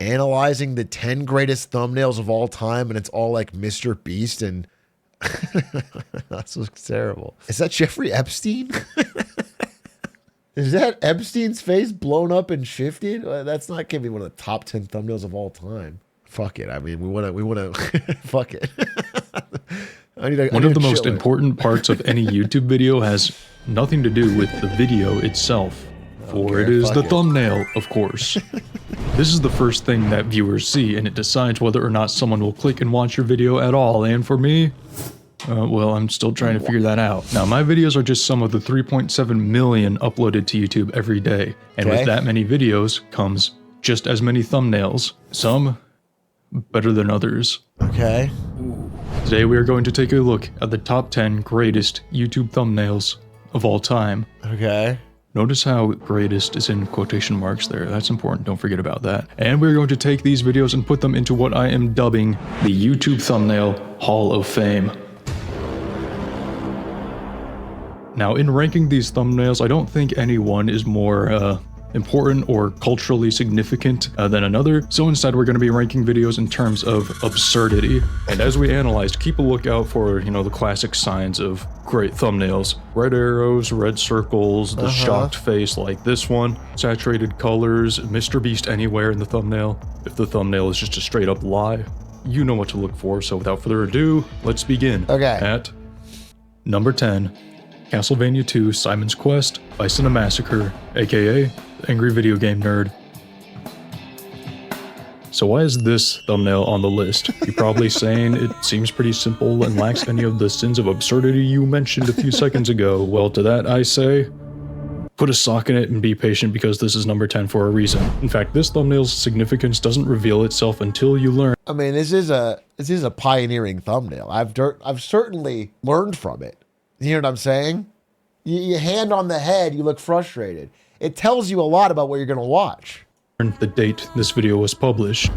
analyzing the 10 greatest thumbnails of all time, and it's all like Mr. Beast and that's so terrible. Is that Jeffrey Epstein? Is that Epstein's face blown up and shifted? That's not gonna be one of the top 10 thumbnails of all time. Fuck it. I mean, we wanna fuck it. One of the most important parts of any YouTube video has nothing to do with the video itself, for it is the thumbnail, of course. This is the first thing that viewers see, and it decides whether or not someone will click and watch your video at all. And for me, well, I'm still trying to figure that out. Now, my videos are just some of the 3.7 million uploaded to YouTube every day. And with that many videos comes just as many thumbnails. Some better than others. Okay. Today we are going to take a look at the top 10 greatest YouTube thumbnails of all time. Okay. Notice how greatest is in quotation marks there. That's important. Don't forget about that. And we're going to take these videos and put them into what I am dubbing the YouTube Thumbnail Hall of Fame. Now, in ranking these thumbnails, I don't think anyone is more important or culturally significant than another, so instead we're going to be ranking videos in terms of absurdity. And as we analyzed, keep a lookout for, you know, the classic signs of great thumbnails. Red arrows, red circles, the shocked face like this one, saturated colors, Mr. Beast anywhere in the thumbnail. If the thumbnail is just a straight up lie, you know what to look for, so without further ado, let's begin. Okay. At number 10, Castlevania 2 Simon's Quest by Cinemassacre, aka the Angry Video Game Nerd. So why is this thumbnail on the list? You're probably saying it seems pretty simple and lacks any of the sins of absurdity you mentioned a few seconds ago. Well, to that I say, put a sock in it and be patient, because this is number 10 for a reason. In fact, this thumbnail's significance doesn't reveal itself until you learn. I mean, this is a pioneering thumbnail. I've certainly learned from it. You know what I'm saying? You hand on the head, you look frustrated. It tells you a lot about what you're going to watch. The date this video was published.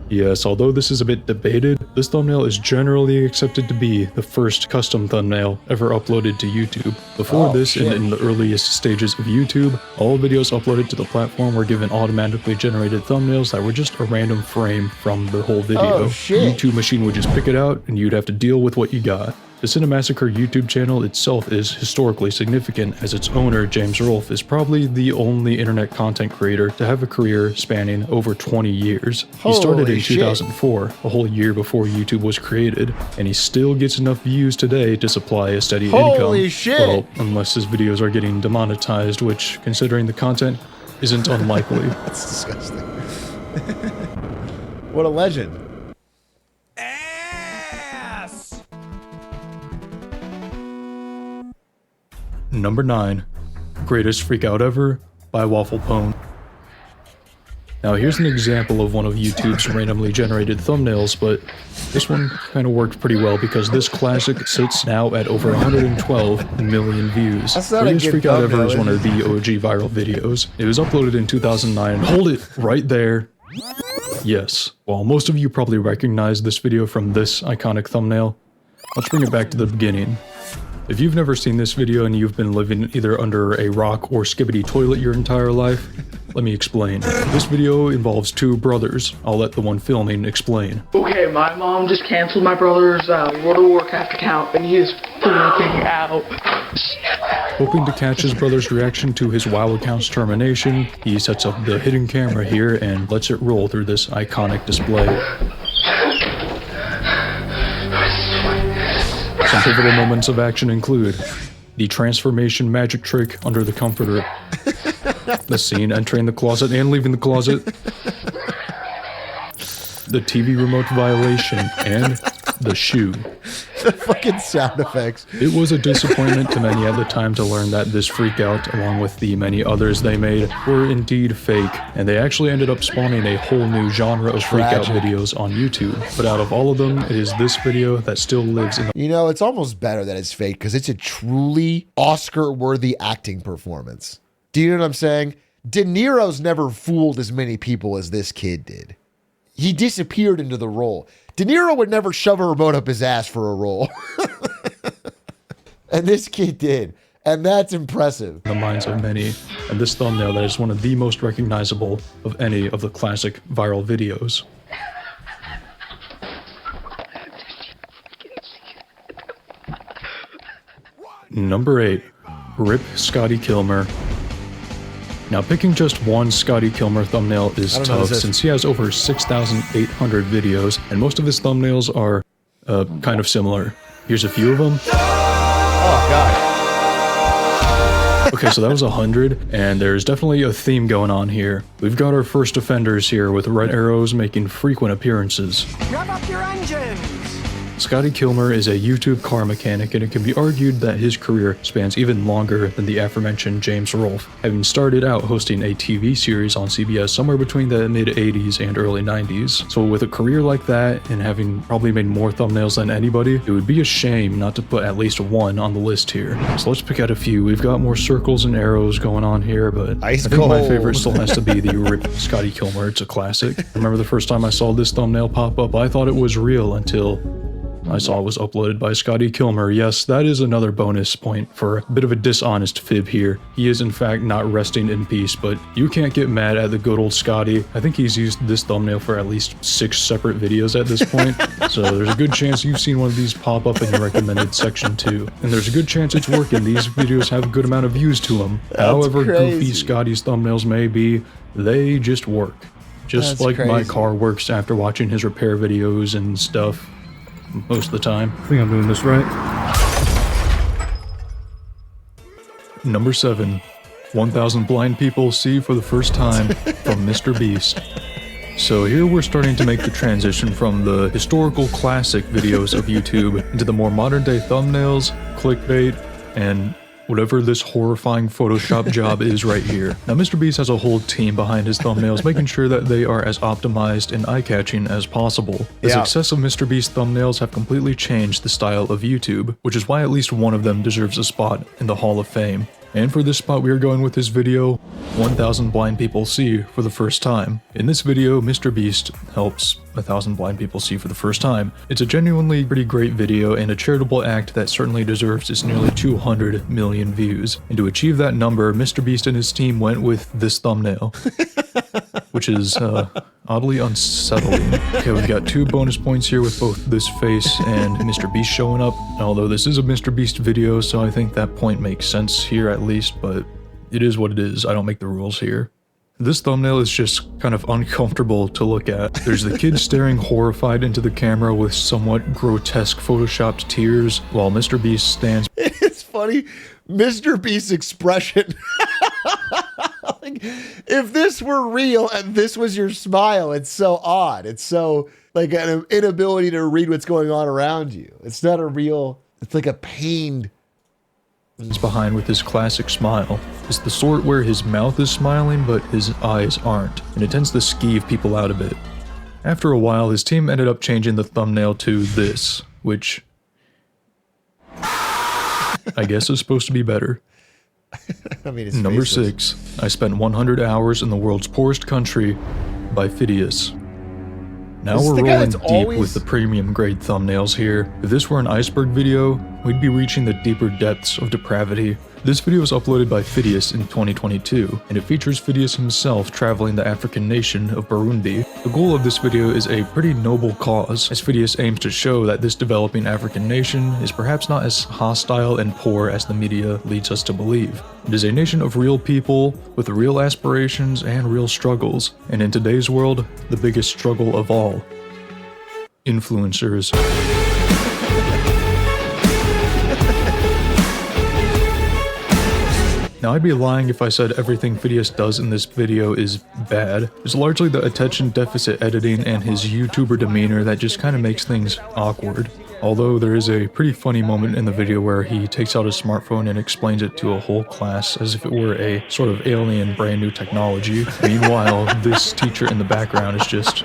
Yes, although this is a bit debated, this thumbnail is generally accepted to be the first custom thumbnail ever uploaded to YouTube. Before this, and in the earliest stages of YouTube, all videos uploaded to the platform were given automatically generated thumbnails that were just a random frame from the whole video. YouTube machine would just pick it out, and you'd have to deal with what you got. The Cinemassacre YouTube channel itself is historically significant, as its owner, James Rolfe, is probably the only internet content creator to have a career spanning over 20 years. He started in 2004, a whole year before YouTube was created, and he still gets enough views today to supply a steady income. Holy shit! Well, unless his videos are getting demonetized, which, considering the content, isn't unlikely. That's disgusting. What a legend. Number 9, Greatest Freakout Ever by Waffle Pone. Now here's an example of one of YouTube's randomly generated thumbnails, but this one kind of worked pretty well because this classic sits now at over 112 million views. Greatest Freakout Ever is one of the OG viral videos. It was uploaded in 2009. Hold it right there. Yes, while most of you probably recognize this video from this iconic thumbnail, let's bring it back to the beginning. If you've never seen this video and you've been living either under a rock or skibbity toilet your entire life, let me explain. This video involves two brothers. I'll let the one filming explain. Okay, my mom just canceled my brother's World of Warcraft account, and he is freaking out. Hoping to catch his brother's reaction to his WoW account's termination, he sets up the hidden camera here and lets it roll through this iconic display. Some pivotal moments of action include the transformation magic trick under the comforter, the scene entering the closet and leaving the closet, the TV remote violation, and the shoe. The fucking sound effects. It was a disappointment to many at the time to learn that this freakout, along with the many others they made, were indeed fake, and they actually ended up spawning a whole new genre of freakout videos on YouTube. But out of all of them, it is this video that still lives in the— You know, it's almost better that it's fake because it's a truly Oscar-worthy acting performance. Do you know what I'm saying? De Niro's never fooled as many people as this kid did. He disappeared into the role. De Niro would never shove a remote up his ass for a role. And this kid did. And that's impressive. the minds of many, and this thumbnail that is one of the most recognizable of any of the classic viral videos. Number 8. Rip Scotty Kilmer. Now, picking just one Scotty Kilmer thumbnail is tough since he has over 6,800 videos, and most of his thumbnails are kind of similar. Here's a few of them. Oh, God. Okay, so that was 100, and there's definitely a theme going on here. We've got our first offenders here with red arrows making frequent appearances. Rev up your engines! Scotty Kilmer is a YouTube car mechanic, and it can be argued that his career spans even longer than the aforementioned James Rolfe, having started out hosting a TV series on CBS somewhere between the mid-80s and early 90s. So with a career like that, and having probably made more thumbnails than anybody, it would be a shame not to put at least one on the list here. So let's pick out a few. We've got more circles and arrows going on here, but I think my favorite still has to be the Rip Scotty Kilmer. It's a classic. I remember the first time I saw this thumbnail pop up, I thought it was real until I saw it was uploaded by Scotty Kilmer. Yes, that is another bonus point for a bit of a dishonest fib here. He is in fact not resting in peace, but you can't get mad at the good old Scotty. I think he's used this thumbnail for at least 6 separate videos at this point, so there's a good chance you've seen one of these pop up in your recommended section too. And there's a good chance it's working. These videos have a good amount of views to them. However goofy Scotty's thumbnails may be, they just work. Just like my car works after watching his repair videos and stuff. Most of the time. I think I'm doing this right. Number 7. 1,000 blind people see for the first time from Mr. Beast. So here we're starting to make the transition from the historical classic videos of YouTube into the more modern day thumbnails, clickbait, and whatever this horrifying Photoshop job is right here. Now, Mr. Beast has a whole team behind his thumbnails, making sure that they are as optimized and eye-catching as possible. The success of Mr. Beast thumbnails have completely changed the style of YouTube, which is why at least one of them deserves a spot in the Hall of Fame. And for this spot, we are going with his video, 1,000 Blind People See for the First Time. In this video, Mr. Beast helps 1,000 blind people see for the first time. It's a genuinely pretty great video and a charitable act that certainly deserves its nearly 200 million views. And to achieve that number, Mr. Beast and his team went with this thumbnail, which is oddly unsettling. Okay, we've got 2 bonus points here with both this face and Mr. Beast showing up. Although this is a Mr. Beast video, so I think that point makes sense here at least, but it is what it is. I don't make the rules here. This thumbnail is just kind of uncomfortable to look at. There's the kid staring horrified into the camera with somewhat grotesque photoshopped tears, while Mr. Beast stands. It's funny, Mr. Beast's expression. Like, if this were real and this was your smile, it's so odd. It's so like an inability to read what's going on around you. It's not a real, it's like a pained. Behind with his classic smile. It's the sort where his mouth is smiling but his eyes aren't, and it tends to skeeve people out a bit. After a while, his team ended up changing the thumbnail to this, which I guess is supposed to be better. I mean, it's Number faceless. 6. I spent 100 hours in the world's poorest country by Fidius. Now we're rolling deep with the premium grade thumbnails here. If this were an iceberg video, we'd be reaching the deeper depths of depravity. This video was uploaded by Fidius in 2022, and it features Fidius himself traveling the African nation of Burundi. The goal of this video is a pretty noble cause, as Fidius aims to show that this developing African nation is perhaps not as hostile and poor as the media leads us to believe. It is a nation of real people, with real aspirations and real struggles, and in today's world, the biggest struggle of all: influencers. Now, I'd be lying if I said everything Fidius does in this video is bad. It's largely the attention deficit editing and his YouTuber demeanor that just kind of makes things awkward. Although there is a pretty funny moment in the video where he takes out his smartphone and explains it to a whole class as if it were a sort of alien brand new technology. Meanwhile, this teacher in the background is just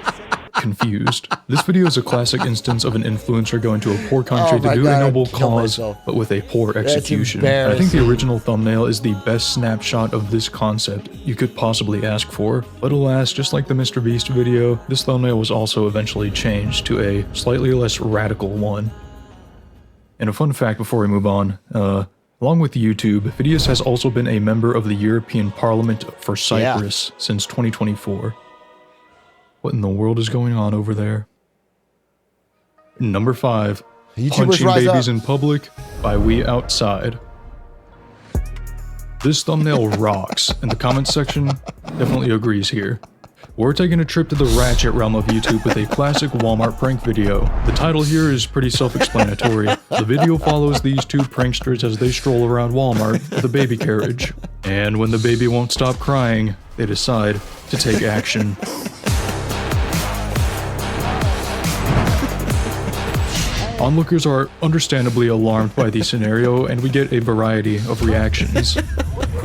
confused. This video is a classic instance of an influencer going to a poor country to do a noble cause, but with a poor execution. And I think the original thumbnail is the best snapshot of this concept you could possibly ask for. But alas, just like the Mr. Beast video, this thumbnail was also eventually changed to a slightly less radical one. And a fun fact before we move on, Along with YouTube, Fidius has also been a member of the European Parliament for Cyprus since 2024. What in the world is going on over there? Number 5. YouTubers Punching rise babies up. in public by We Outside. This thumbnail rocks, and the comments section definitely agrees here. We're taking a trip to the ratchet realm of YouTube with a classic Walmart prank video. The title here is pretty self-explanatory. The video follows these two pranksters as they stroll around Walmart with a baby carriage. And when the baby won't stop crying, they decide to take action. Onlookers are understandably alarmed by the scenario, and we get a variety of reactions.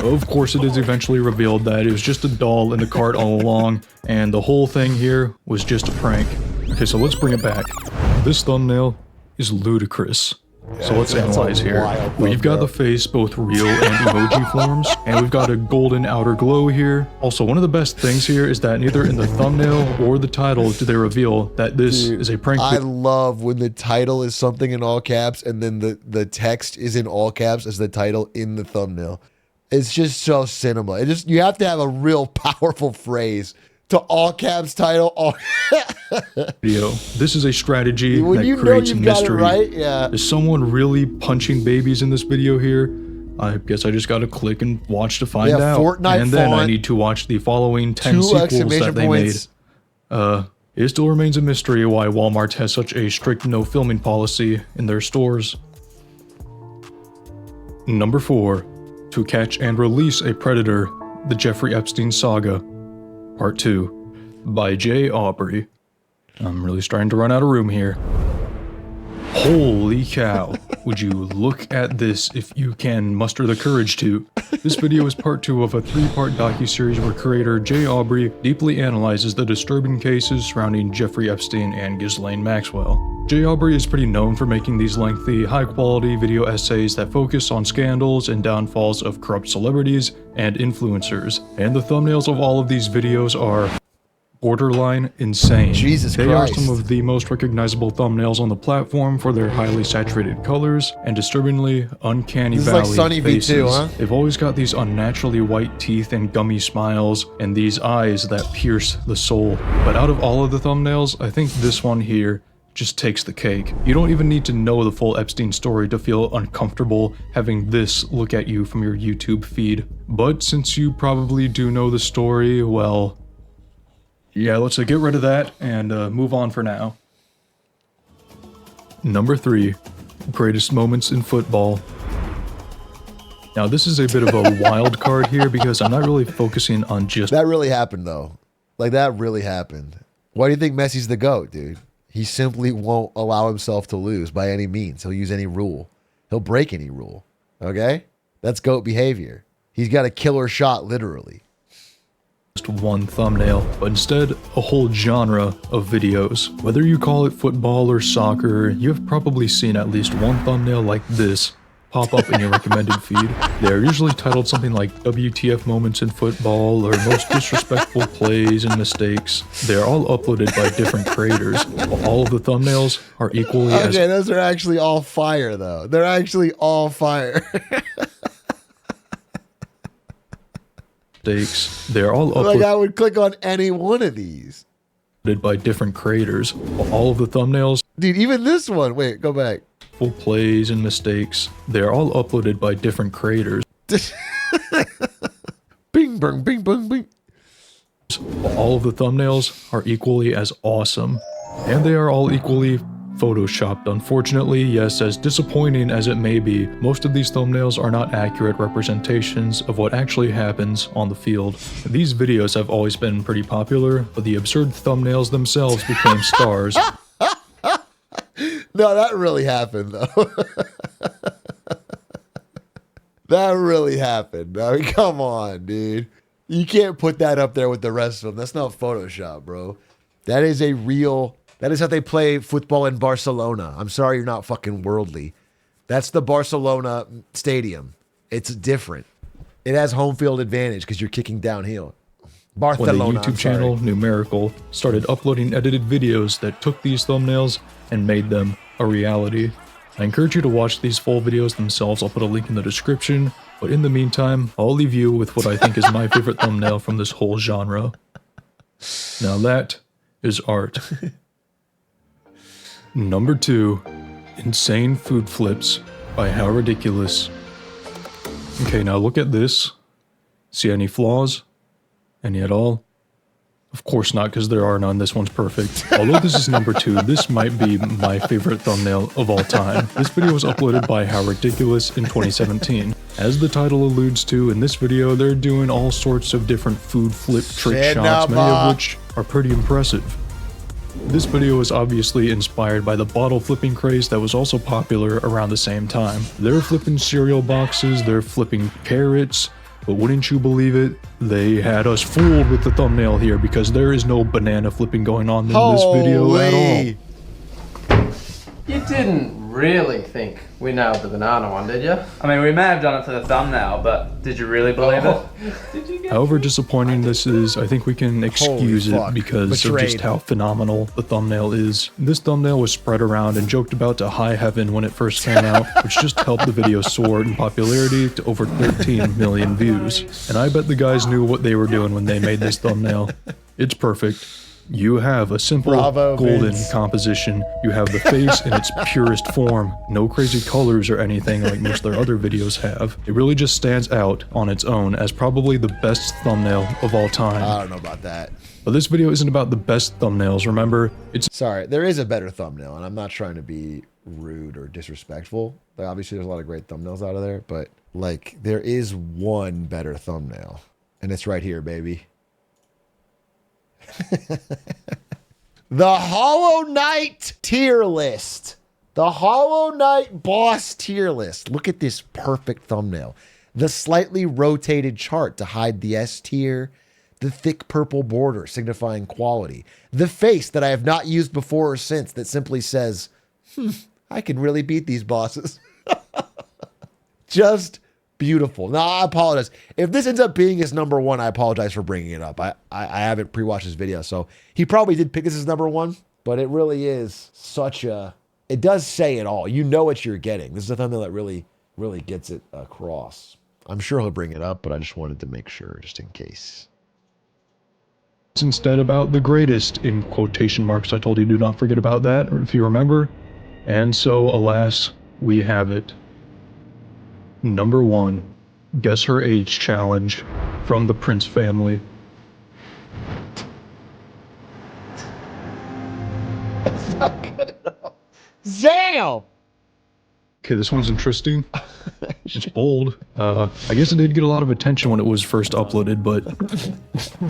Of course, it is eventually revealed that it was just a doll in the cart all along, and the whole thing here was just a prank. Okay, so let's bring it back. This thumbnail is ludicrous. So let's analyze here. We've got the face, both real and emoji forms, and we've got a golden outer glow here. Also, one of the best things here is that neither in the thumbnail or the title do they reveal that this is a prank. I love when the title is something in all caps and then the text is in all caps as the title in the thumbnail. It's just so cinema. You have to have a real powerful phrase to all caps title. All video. This is a strategy when that you know creates you've got it mystery. right, yeah. Is someone really punching babies in this video here? I guess I just gotta click and watch to find out. Fortnite and then I font, need to watch the following 10 2 sequels exclamation that they points. made. It still remains a mystery why Walmart has such a strict no filming policy in their stores. Number 4. To Catch and Release a Predator, The Jeffrey Epstein Saga, Part 2, by Jay Aubrey. I'm really starting to run out of room here. Holy cow. Would you look at this if you can muster the courage to? This video is part 2 of a 3-part docuseries where creator Jay Aubrey deeply analyzes the disturbing cases surrounding Jeffrey Epstein and Ghislaine Maxwell. Jay Aubrey is pretty known for making these lengthy, high-quality video essays that focus on scandals and downfalls of corrupt celebrities and influencers, and the thumbnails of all of these videos are borderline insane. Jesus They Christ. are some of the most recognizable thumbnails on the platform for their highly saturated colors and disturbingly uncanny This is like valley Sunny V2, faces. huh? They've always got these unnaturally white teeth and gummy smiles and these eyes that pierce the soul. But out of all of the thumbnails, I think this one here just takes the cake. You don't even need to know the full Epstein story to feel uncomfortable having this look at you from your YouTube feed. But since you probably do know the story, well, yeah, let's get rid of that and move on for now. Number 3, greatest moments in football. Now this is a bit of a wild card here because I'm not really focusing on just That really happened, though. Like, that really happened. Why do you think Messi's the GOAT, dude? He simply won't allow himself to lose by any means. He'll use any rule. He'll break any rule. Okay? That's GOAT behavior. He's got a killer shot, literally. one thumbnail, but instead a whole genre of videos. Whether you call it football or soccer, you have probably seen at least one thumbnail like this pop up in your recommended feed. They're usually titled something like WTF moments in football or most disrespectful plays and mistakes. They're all uploaded by different creators. All of the thumbnails are equally as Okay, those are actually all fire, though. They're actually all fire. mistakes. They're all Like, uploaded I would click on any one of these. by different creators. All of the thumbnails, Dude, even this one. Wait, go back. full plays and mistakes. They're all uploaded by different creators. Bing, bang, bing, bang, bing. All of the thumbnails are equally as awesome, and they are all equally photoshopped. Unfortunately, yes, as disappointing as it may be, most of these thumbnails are not accurate representations of what actually happens on the field. These videos have always been pretty popular, but the absurd thumbnails themselves became stars. No, that really happened, though. That really happened. I mean, come on, dude. You can't put that up there with the rest of them. That's not Photoshop, bro. That is a real... That is how they play football in Barcelona. I'm sorry you're not fucking worldly. That's the Barcelona stadium. It's different. It has home field advantage because you're kicking downhill. When Barcelona, the YouTube channel Numerical started uploading edited videos that took these thumbnails and made them a reality. I encourage you to watch these full videos themselves. I'll put a link in the description. But in the meantime, I'll leave you with what I think is my favorite thumbnail from this whole genre. Now that is art. Number 2, Insane Food Flips by How Ridiculous. Okay, now look at this. See any flaws? Any at all? Of course not, because there are none. This one's perfect. Although this is number 2, this might be my favorite thumbnail of all time. This video was uploaded by How Ridiculous in 2017. As the title alludes to, in this video, they're doing all sorts of different food flip trick shots, many of which are pretty impressive. This video was obviously inspired by the bottle flipping craze that was also popular around the same time. They're flipping cereal boxes, they're flipping carrots, but wouldn't you believe it? They had us fooled with the thumbnail here because there is no banana flipping going on in this video at all. You didn't really think we nailed the banana one, did you? I mean, we may have done it for the thumbnail, but did you really believe it? Did you get However disappointing this is, I think we can excuse it because of just how phenomenal the thumbnail is. This thumbnail was spread around and joked about to high heaven when it first came out, which just helped the video soar in popularity to over 13 million views. And I bet the guys knew what they were doing when they made this thumbnail. It's perfect. You have a simple golden composition. You have the face in its purest form. No crazy colors or anything like most of their other videos have. It really just stands out on its own as probably the best thumbnail of all time. I don't know about that. But this video isn't about the best thumbnails, remember? It's Sorry, there is a better thumbnail, and I'm not trying to be rude or disrespectful. Like, obviously, there's a lot of great thumbnails out of there, but like, there is one better thumbnail, and it's right here, baby. The Hollow Knight tier list. The Hollow Knight boss tier list. Look at this perfect thumbnail. The slightly rotated chart to hide the S tier. The thick purple border signifying quality. The face that I have not used before or since that simply says, I can really beat these bosses. Just beautiful. Now, I apologize. If this ends up being his number 1, I apologize for bringing it up. I haven't pre-watched his video, so he probably did pick this as number 1, but it really is such a... It does say it all. You know what you're getting. This is a thumbnail that really, really gets it across. I'm sure he'll bring it up, but I just wanted to make sure, just in case. It's instead about the greatest, in quotation marks. I told you do not forget about that, or if you remember. And so, alas, we have it. Number 1, Guess Her Age Challenge from the Prince family. That's not good enough. Zam! Okay, this one's interesting. It's bold. I guess it did get a lot of attention when it was first uploaded, but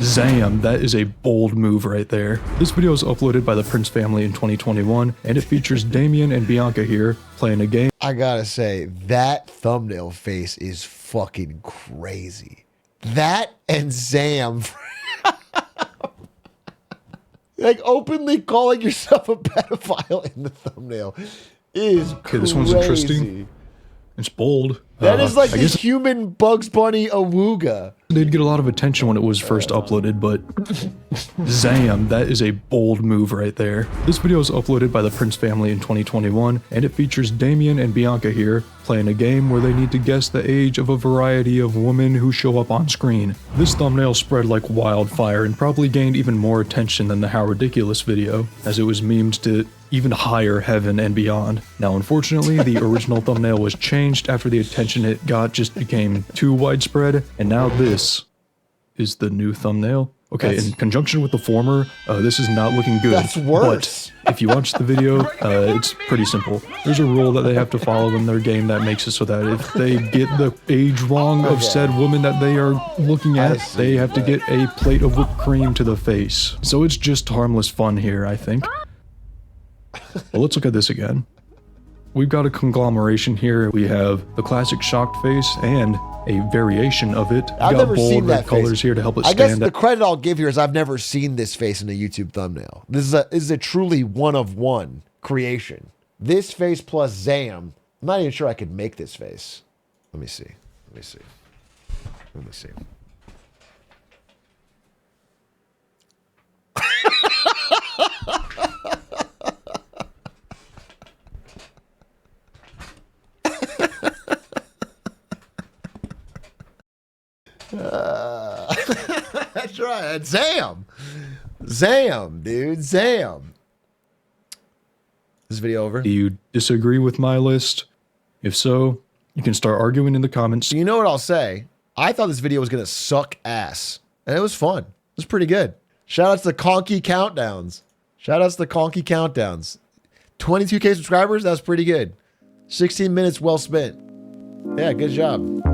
Zam, that is a bold move right there. This video was uploaded by the Prince family in 2021, and it features Damien and Bianca here playing a game. I gotta say, that thumbnail face is fucking crazy. That and Zam. Like, openly calling yourself a pedophile in the thumbnail is crazy. Okay, this one's interesting. It's bold. That is like the human Bugs Bunny awooga. It did get a lot of attention when it was first uploaded, but Zam, that is a bold move right there. This video was uploaded by the Prince family in 2021, and it features Damien and Bianca here playing a game where they need to guess the age of a variety of women who show up on screen. This thumbnail spread like wildfire and probably gained even more attention than the How Ridiculous video, as it was memed to even higher heaven and beyond. Now, unfortunately, the original thumbnail was changed after the attention it got just became too widespread, and now this is the new thumbnail. Okay, in conjunction with the former, this is not looking good. That's worse. But if you watch the video, it's pretty simple. There's a rule that they have to follow in their game that makes it so that if they get the age wrong of said woman that they are looking at, they have to get a plate of whipped cream to the face. So it's just harmless fun here, I think. Well, let's look at this again. We've got a conglomeration here. We have the classic shocked face and a variation of it. I've never seen that colors face here to help it stand I guess out. the credit I'll give here is I've never seen this face in a YouTube thumbnail. This is a truly one-of-one creation. This face plus Zam. I'm not even sure I could make this face. Let me see. Let me see. Let me see. right. Zam. Zam, dude. Zam. This video over? Do you disagree with my list? If so, you can start arguing in the comments. So you know what I'll say? I thought this video was going to suck ass. And it was fun. It was pretty good. Shout out to the Conky Countdowns. Shout out to the Conky Countdowns. 22K subscribers? That was pretty good. 16 minutes well spent. Yeah, good job.